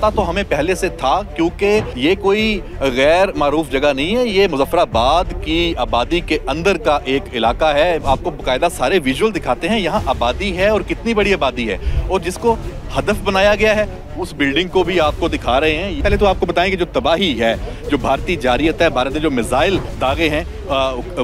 पता तो हमें पहले से था, क्योंकि ये कोई गैर मारूफ जगह नहीं है, ये मुजफ्फराबाद की आबादी के अंदर का एक इलाका है। आपको बाकायदा सारे विजुअल दिखाते हैं, यहाँ आबादी है और कितनी बड़ी आबादी है, और जिसको हदफ बनाया गया है उस बिल्डिंग को भी आपको दिखा रहे हैं। पहले तो आपको बताएं कि जो तबाही है, जो भारतीय जारियत है, भारत ने जो मिसाइल दागे हैं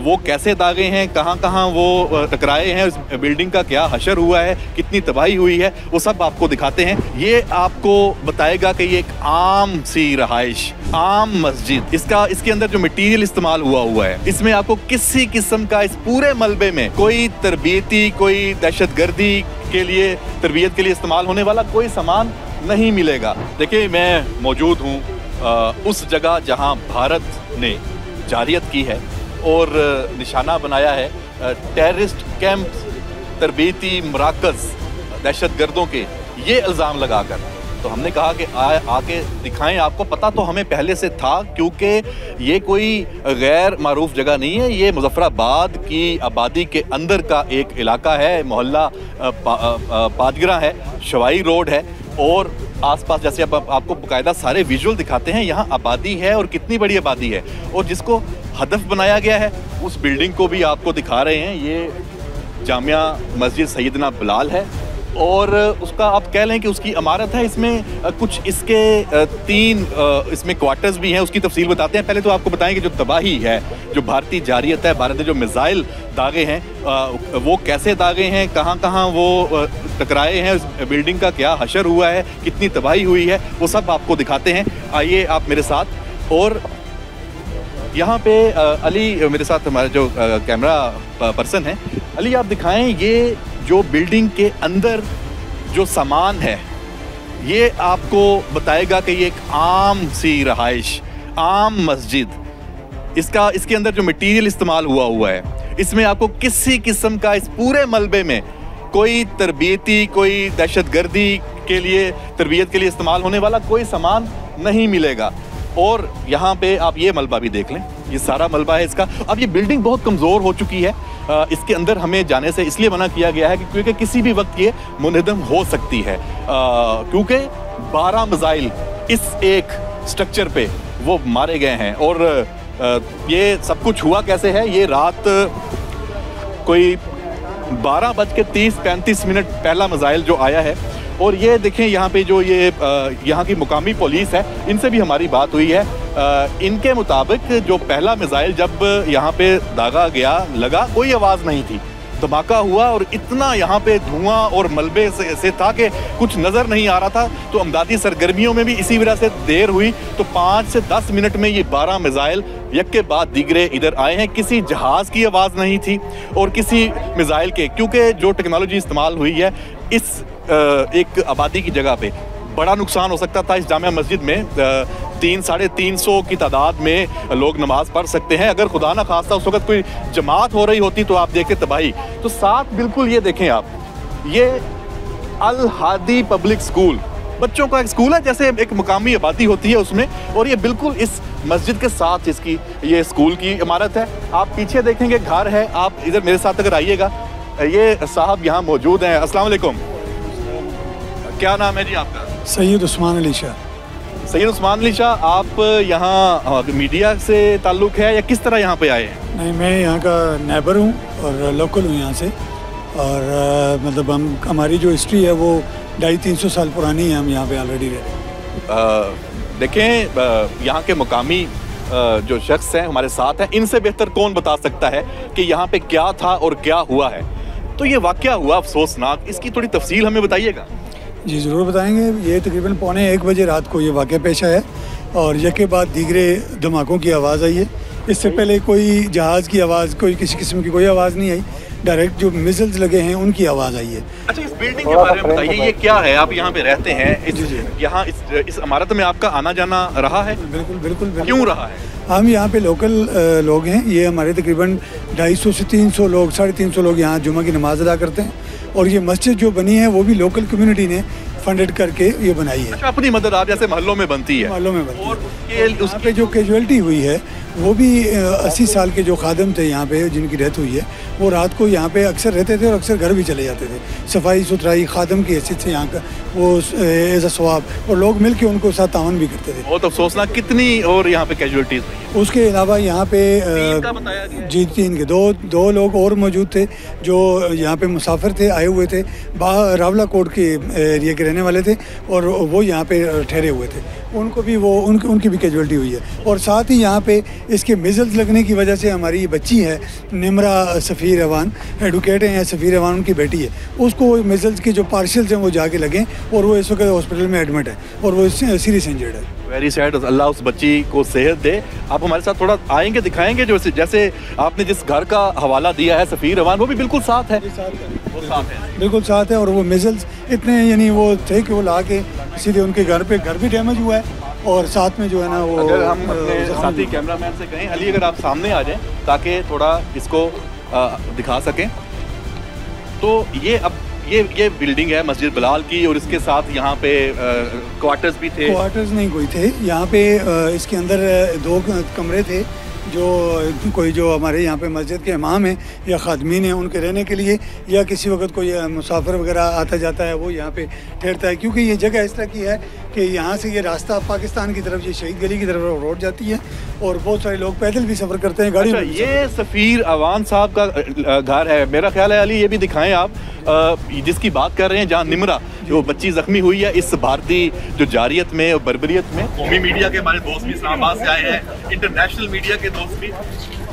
वो कैसे दागे हैं, कहाँ कहाँ वो टकराए हैं, उस बिल्डिंग का क्या हशर हुआ है, कितनी तबाही हुई है, वो सब आपको दिखाते हैं। ये आपको बताएगा कि ये एक आम सी रहाइश, आम मस्जिद, इसके अंदर जो मटीरियल इस्तेमाल हुआ है, इसमें आपको किसी किस्म का इस पूरे मलबे में कोई तरबियती, कोई दहशतगर्दी के लिए, तरबियत के लिए इस्तेमाल होने वाला कोई सामान नहीं मिलेगा। देखिए, मैं मौजूद हूँ उस जगह जहाँ भारत ने जारियत की है और निशाना बनाया है टेररिस्ट कैंप, तरबियती मराकज़ दहशतगर्दों के, ये इल्ज़ाम लगाकर। तो हमने कहा कि आके दिखाएं, आपको पता तो हमें पहले से था, क्योंकि ये कोई गैर मारूफ जगह नहीं है, ये मुजफ्फराबाद की आबादी के अंदर का एक इलाका है, मोहल्ला पादगिरा है, शवाई रोड है, और आसपास जैसे अब आपको बाकायदा सारे विजुअल दिखाते हैं, यहाँ आबादी है और कितनी बड़ी आबादी है, और जिसको हदफ बनाया गया है उस बिल्डिंग को भी आपको दिखा रहे हैं। ये जामिया मस्जिद सैयदना बिलाल है, और उसका आप कह लें कि उसकी इमारत है। इसमें कुछ इसके तीन इसमें क्वार्टर्स भी हैं, उसकी तफसील बताते हैं। पहले तो आपको बताएं कि जो तबाही है, जो भारतीय जारियत है, भारत ने जो मिसाइल दागे हैं वो कैसे दागे हैं, कहाँ कहाँ वो टकराए हैं, उस बिल्डिंग का क्या हशर हुआ है, कितनी तबाही हुई है, वो सब आपको दिखाते हैं। आइए आप मेरे साथ। और यहाँ पे अली मेरे साथ, हमारे जो कैमरा पर्सन है, अली आप दिखाएं ये जो बिल्डिंग के अंदर जो सामान है, ये आपको बताएगा कि ये एक आम सी रहाइश, आम मस्जिद, इसके अंदर जो मटीरियल इस्तेमाल हुआ है, इसमें आपको किसी किस्म का इस पूरे मलबे में कोई तरबियती, कोई दहशतगर्दी के लिए, तरबियत के लिए इस्तेमाल होने वाला कोई सामान नहीं मिलेगा। और यहाँ पे आप ये मलबा भी देख लें, ये सारा मलबा है इसका। अब ये बिल्डिंग बहुत कमज़ोर हो चुकी है, इसके अंदर हमें जाने से इसलिए मना किया गया है क्योंकि किसी भी वक्त ये मुनहदम हो सकती है, क्योंकि 12 मिसाइल इस एक स्ट्रक्चर पे वो मारे गए हैं। और ये सब कुछ हुआ कैसे है, ये रात कोई 12:30-35 पहला मिसाइल जो आया है। और ये देखें यहाँ पे जो ये यहाँ की मुकामी पुलिस है, इनसे भी हमारी बात हुई है। इनके मुताबिक जो पहला मिसाइल जब यहाँ पे दागा गया, लगा, कोई आवाज़ नहीं थी, धमाका हुआ और इतना यहाँ पे धुआं और मलबे से था कि कुछ नज़र नहीं आ रहा था। तो अमदादी सरगर्मियों में भी इसी वजह से देर हुई। तो 5 से 10 मिनट में ये 12 मिसाइल एक के बाद दीगरे इधर आए हैं। किसी जहाज़ की आवाज़ नहीं थी और किसी मिसाइल के, क्योंकि जो टेक्नोलॉजी इस्तेमाल हुई है, इस एक आबादी की जगह पे बड़ा नुकसान हो सकता था। इस जामिया मस्जिद में 300-350 की तादाद में लोग नमाज पढ़ सकते हैं। अगर खुदा ना खास्ता उस वक्त कोई जमात हो रही होती तो आप देखते तबाही। तो साथ बिल्कुल ये देखें आप, ये अल हादी पब्लिक स्कूल, बच्चों का एक स्कूल है, जैसे एक मुकामी आबादी होती है उसमें, और ये बिल्कुल इस मस्जिद के साथ इसकी ये स्कूल की इमारत है। आप पीछे देखेंगे घर है, आप इधर मेरे साथ अगर आइएगा, ये साहब यहाँ मौजूद हैं। अस्सलाम वालेकुम, क्या नाम है जी आपका? सैयद उस्मान अली शाह। सैयद उस्मान अली शाह, आप यहाँ मीडिया से ताल्लुक़ है या किस तरह यहाँ पे आए हैं? नहीं, मैं यहाँ का नेबर हूँ और लोकल हूँ यहाँ से। और मतलब हमारी जो हिस्ट्री है वो 250-300 साल पुरानी है, हम यहाँ पे ऑलरेडी रहते। देखें, यहाँ के मुकामी जो शख्स हैं हमारे साथ हैं, इनसे बेहतर कौन बता सकता है कि यहाँ पे क्या था और क्या हुआ है। तो ये वाक़या हुआ अफसोसनाक, इसकी थोड़ी तफसील हमें बताइएगा। जी ज़रूर बताएंगे। ये तकरीबन 1:15 बजे रात को ये वाक़या पेश आया और यके बाद दीगरे धमाकों की आवाज़ आई है। इससे पहले कोई जहाज़ की आवाज़, कोई किसी किस्म की कोई आवाज़ नहीं आई। डायरेक्ट जो मिसाइल्स लगे हैं उनकी आवाज़ आई है। अच्छा, इस बिल्डिंग के बारे में बताइए, ये क्या है? आप यहाँ पे रहते हैं, यहाँ इस इमारत में आपका आना जाना रहा है? बिल्कुल। क्यों रहा है? हम यहाँ पे लोकल लोग हैं। ये हमारे तकरीबन 250 से 300 लोग, 350 लोग यहाँ जुमा की नमाज़ अदा करते हैं। और ये मस्जिद जो बनी है वो भी लोकल कम्युनिटी ने फंडेड करके ये बनाई है। अच्छा, अपनी मदद आप जैसे महल्लों में बनती है? महल्लों में बनती है। और उसके जो कैजुअलिटी हुई है वो भी 80 साल के जो खादम थे यहाँ पे जिनकी डेथ हुई है, वो रात को यहाँ पे अक्सर रहते थे और अक्सर घर भी चले जाते थे। सफाई सुथराई खादम की हैसियत से यहाँ का वो एज अ सवाब, और लोग मिल के उनको साथ तावन भी करते थे। बहुत अफसोसनाक, कितनी और यहाँ पे कैजुअलिटीज हुई है? उसके अलावा यहाँ पे जी 3 के दो लोग और मौजूद थे जो यहाँ पे मुसाफिर थे, आए हुए थे, रावला कोट के एरिया के रहने वाले थे और वो यहाँ पे ठहरे हुए थे। उनको भी उनकी भी कैजुअलिटी हुई है। और साथ ही यहाँ पे इसके मिज़ल्स लगने की वजह से हमारी बच्ची है निमरा सफ़ीर अवान, एडवोकेट हैं सफ़ीर अवान, उनकी बेटी है, उसको मिज़ल्स के जो पार्शल्स हैं वो जाके लगे और वो इस वक्त हॉस्पिटल में एडमिट है और वो सीरियस इंजर्ड है। Very sad. अल्लाह उस बच्ची को सेहत दे। आप हमारे साथ थोड़ा आएंगे, दिखाएंगे जो जैसे आपने जिस घर का हवाला दिया है सफ़ीर अवान, वो भी बिल्कुल साथ है। वो साथ है, बिल्कुल साथ है। और वो मिज़ल्स इतने यानी वो थे कि वो ला के सीधे उनके घर भी डैमेज हुआ है और साथ में जो है ना वो। अगर हम अपने साथी कैमरामैन से कहें, अली अगर आप सामने आ जाएं ताकि थोड़ा इसको दिखा सकें, तो ये बिल्डिंग है मस्जिद बिलाल की और इसके साथ यहाँ पे क्वार्टर्स भी थे। क्वार्टर्स नहीं कोई थे यहाँ पे, इसके अंदर 2 कमरे थे जो हमारे यहाँ पे मस्जिद के इमाम हैं या खादमीन हैं उनके रहने के लिए, या किसी वक्त कोई मुसाफिर वगैरह आता जाता है वो यहाँ पे ठहरता है, क्योंकि ये जगह इस तरह की है कि यहाँ से ये रास्ता पाकिस्तान की तरफ, ये शहीद गली की तरफ रोड जाती है और बहुत सारे लोग पैदल भी सफ़र करते हैं, गाड़ी। अच्छा, ये सफ़ीर अवान साहब का घर है मेरा ख्याल है। अली ये भी दिखाएं आप, जिसकी बात कर रहे हैं, जहाँ निमरा जो बच्ची जख्मी हुई है इस भारतीय जो जारियत में और बर्बरियत में। कौमी मीडिया के हमारे दोस्त भी इस्लामाबाद से आए हैं, इंटरनेशनल मीडिया के दोस्त भी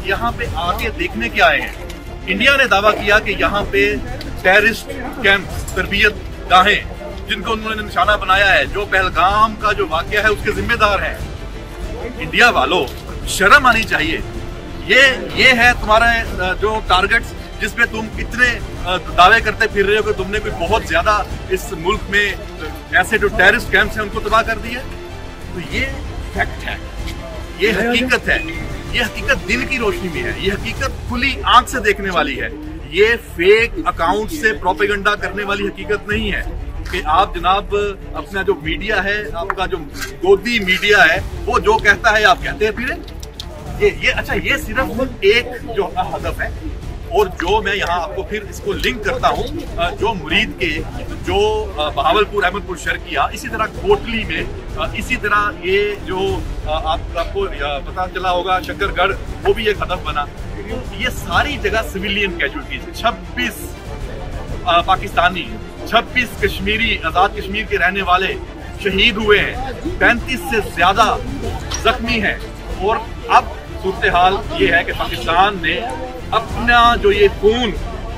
यहाँ पे आके देखने के आए हैं। इंडिया ने दावा किया कि यहाँ पे टेररिस्ट कैंप, तरबियत गाहें जिनको उन्होंने निशाना बनाया है, जो पहलगाम का जो वाकया है उसके जिम्मेदार हैं। इंडिया वालों, शर्म आनी चाहिए। ये है तुम्हारा जो टारगेट्स जिसपे तुम इतने दावे करते फिर रहे हो कि तुमने कोई बहुत ज्यादा इस मुल्क में ऐसे जो टेररिस्ट कैंप्स हैं उनको तबाह कर दिया। तो ये फैक्ट है, ये हकीकत है, ये हकीकत दिन की रोशनी में है, ये हकीकत खुली आंख से देखने वाली है। ये फेक अकाउंट से प्रोपेगेंडा करने वाली हकीकत नहीं है कि आप जनाब अपना जो मीडिया है, आपका जो गोदी मीडिया है, वो जो कहता है आप कहते हैं फिर ये अच्छा, ये सिर्फ एक जो हदफ है। और जो मैं यहाँ आपको फिर इसको लिंक करता हूँ, जो मुरीद के जो बहावलपुर अहमदपुर शर्किया, इसी तरह कोटली में, इसी तरह ये जो आपको पता चला होगा शक्करगढ़, वो भी एक हदफ बना। ये सारी जगह सिविलियन कैजुअलिटीज, 26 पाकिस्तानी, 26 कश्मीरी, आज़ाद कश्मीर के रहने वाले शहीद हुए हैं, 35 से ज्यादा जख्मी हैं। और अब सूरत हाल ये है कि पाकिस्तान ने अपना जो ये खून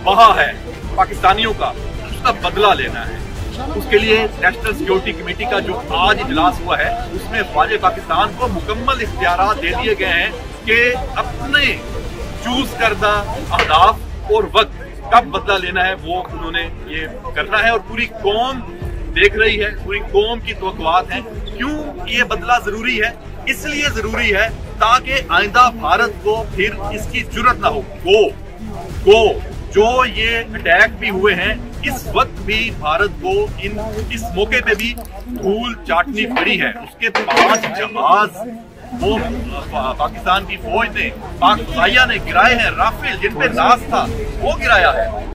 बहा है पाकिस्तानियों का, उसका बदला लेना है। उसके लिए नेशनल सिक्योरिटी कमेटी का जो आज इजलास हुआ है, उसमें फ़ौज पाकिस्तान को मुकम्मल इख्तियारात दे दिए गए हैं कि अपने चूज करदा अहदाफ और वक्त कब बदला लेना है वो उन्होंने ये करना है। और पूरी कौम देख रही है, पूरी कौम की तवक्कुआत है। क्यों ये बदला जरूरी है? इसलिए जरूरी है ताकि आइंदा भारत को फिर इसकी जुर्रत ना हो। गो जो ये अटैक भी हुए हैं, इस वक्त भी भारत को इस मौके पे भी धूल चाटनी पड़ी है। उसके 5 जहाज वो पाकिस्तान की फौज ने, पाक फौजिया ने गिराए हैं, राफेल जिन पे नाज था वो गिराया है।